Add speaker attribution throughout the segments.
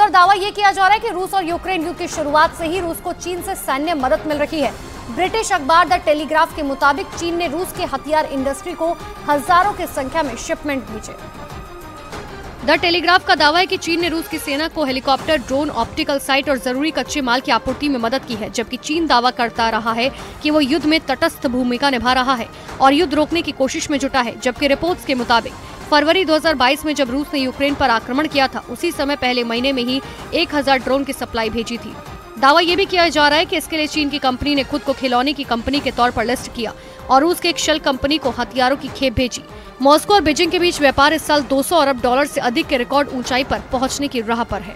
Speaker 1: पर दावा यह किया जा रहा है कि रूस और यूक्रेन युद्ध की शुरुआत से ही रूस को चीन से सैन्य मदद मिल रही है। ब्रिटिश अखबार द टेलीग्राफ के मुताबिक चीन ने रूस के हथियार इंडस्ट्री को हजारों की संख्या में शिपमेंट भेजे। द टेलीग्राफ का दावा है कि चीन ने रूस की सेना को हेलीकॉप्टर, ड्रोन, ऑप्टिकल साइट और जरूरी कच्चे माल की आपूर्ति में मदद की है, जबकि चीन दावा करता रहा है कि वो युद्ध में तटस्थ भूमिका निभा रहा है और युद्ध रोकने की कोशिश में जुटा है। जबकि रिपोर्ट्स के मुताबिक फरवरी 2022 में जब रूस ने यूक्रेन पर आक्रमण किया था, उसी समय पहले महीने में ही 1000 ड्रोन की सप्लाई भेजी थी। दावा यह भी किया जा रहा है कि इसके लिए चीन की कंपनी ने खुद को खिलौने की कंपनी के तौर पर लिस्ट किया और रूस के एक शेल कंपनी को हथियारों की खेप भेजी। मॉस्को और बीजिंग के बीच व्यापार इस साल 200 अरब डॉलर से अधिक के रिकॉर्ड ऊंचाई पर पहुंचने की राह पर है।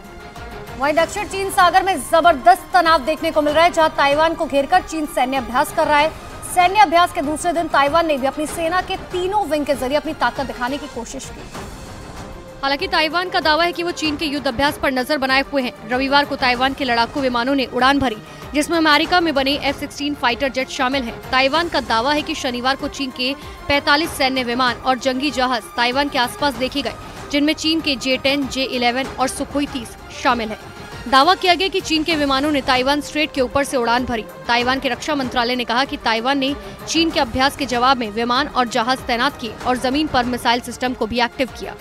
Speaker 1: वहीं दक्षिण चीन सागर में जबरदस्त तनाव देखने को मिल रहा है, जहां ताइवान को घेरकर चीन सैन्य अभ्यास कर रहा है। सैन्य अभ्यास के दूसरे दिन ताइवान ने भी अपनी सेना के तीनों विंग के जरिए अपनी ताकत दिखाने की कोशिश की। हालांकि ताइवान का दावा है कि वो चीन के युद्ध अभ्यास पर नजर बनाए हुए हैं। रविवार को ताइवान के लड़ाकू विमानों ने उड़ान भरी, जिसमें अमेरिका में बने F-16 फाइटर जेट शामिल हैं। ताइवान का दावा है कि शनिवार को चीन के 45 सैन्य विमान और जंगी जहाज ताइवान के आसपास देखे गए, जिनमें चीन के J-10, J-11 और सुखोई 30 शामिल है। दावा किया गया कि चीन के विमानों ने ताइवान स्ट्रेट के ऊपर से उड़ान भरी। ताइवान के रक्षा मंत्रालय ने कहा कि ताइवान ने चीन के अभ्यास के जवाब में विमान और जहाज तैनात किए और जमीन पर मिसाइल सिस्टम को भी एक्टिव किया।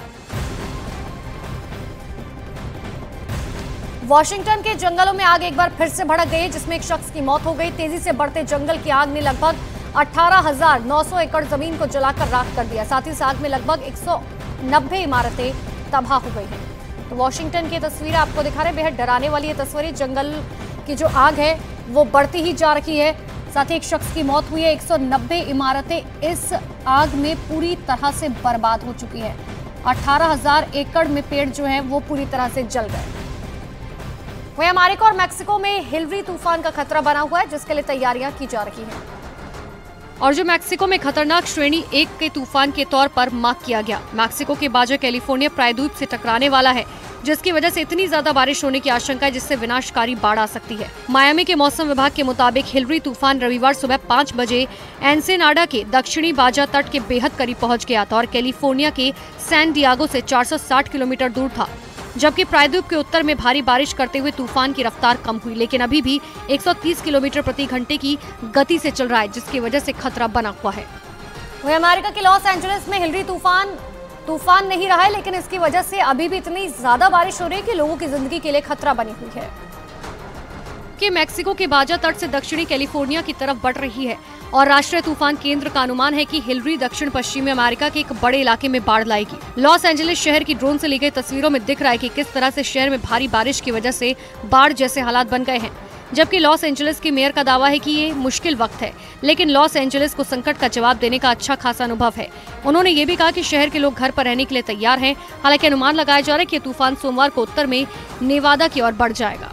Speaker 1: वॉशिंगटन के जंगलों में आग एक बार फिर से भड़क गई, जिसमें एक शख्स की मौत हो गई। तेजी से बढ़ते जंगल की आग ने लगभग 18,900 एकड़ जमीन को जलाकर राख कर दिया। साथ ही इस आग में लगभग 190 इमारतें तबाह हो गई हैं। तो वॉशिंगटन की तस्वीरें आपको दिखा रहे हैं, बेहद डराने वाली ये तस्वीरें। जंगल की जो आग है वो बढ़ती ही जा रही है। साथ ही एक शख्स की मौत हुई है। 190 इमारतें इस आग में पूरी तरह से बर्बाद हो चुकी है। 18,000 एकड़ में पेड़ जो है वो पूरी तरह से जल गए। वहीं अमेरिका और मैक्सिको में हिलरी तूफान का खतरा बना हुआ है, जिसके लिए तैयारियां की जा रही हैं। और जो मैक्सिको में खतरनाक श्रेणी 1 के तूफान के तौर पर मार्क किया गया। मैक्सिको के बाजा कैलिफोर्निया प्रायद्वीप से टकराने वाला है, जिसकी वजह से इतनी ज्यादा बारिश होने की आशंका है जिससे विनाशकारी बाढ़ आ सकती है। मायामी के मौसम विभाग के मुताबिक हिलरी तूफान रविवार सुबह 5 बजे एनसेनाडा के दक्षिणी बाजा तट के बेहद करीब पहुंच गया था और कैलिफोर्निया के सैन डियागो से 460 किलोमीटर दूर था। जबकि प्रायद्वीप के उत्तर में भारी बारिश करते हुए तूफान की रफ्तार कम हुई, लेकिन अभी भी 130 किलोमीटर प्रति घंटे की गति से चल रहा है, जिसकी वजह से खतरा बना हुआ है। वहीं अमेरिका के लॉस एंजलिस में हिलरी तूफान नहीं रहा है, लेकिन इसकी वजह से अभी भी इतनी ज्यादा बारिश हो रही है कि लोगों की जिंदगी के लिए खतरा बनी हुई है। कि मैक्सिको के बाजा तट से दक्षिणी कैलिफोर्निया की तरफ बढ़ रही है और राष्ट्रीय तूफान केंद्र का अनुमान है कि हिलरी दक्षिण पश्चिमी अमेरिका के एक बड़े इलाके में बाढ़ लाएगी। लॉस एंजलिस शहर की ड्रोन से ली गई तस्वीरों में दिख रहा है कि किस तरह से शहर में भारी बारिश की वजह से बाढ़ जैसे हालात बन गए हैं। जबकि लॉस एंजलिस के मेयर का दावा है कि ये मुश्किल वक्त है, लेकिन लॉस एंजलिस को संकट का जवाब देने का अच्छा खासा अनुभव है। उन्होंने ये भी कहा कि शहर के लोग घर पर रहने के लिए तैयार हैं। हालांकि अनुमान लगाया जा रहा है कि तूफान सोमवार को उत्तर में नेवादा की ओर बढ़ जाएगा।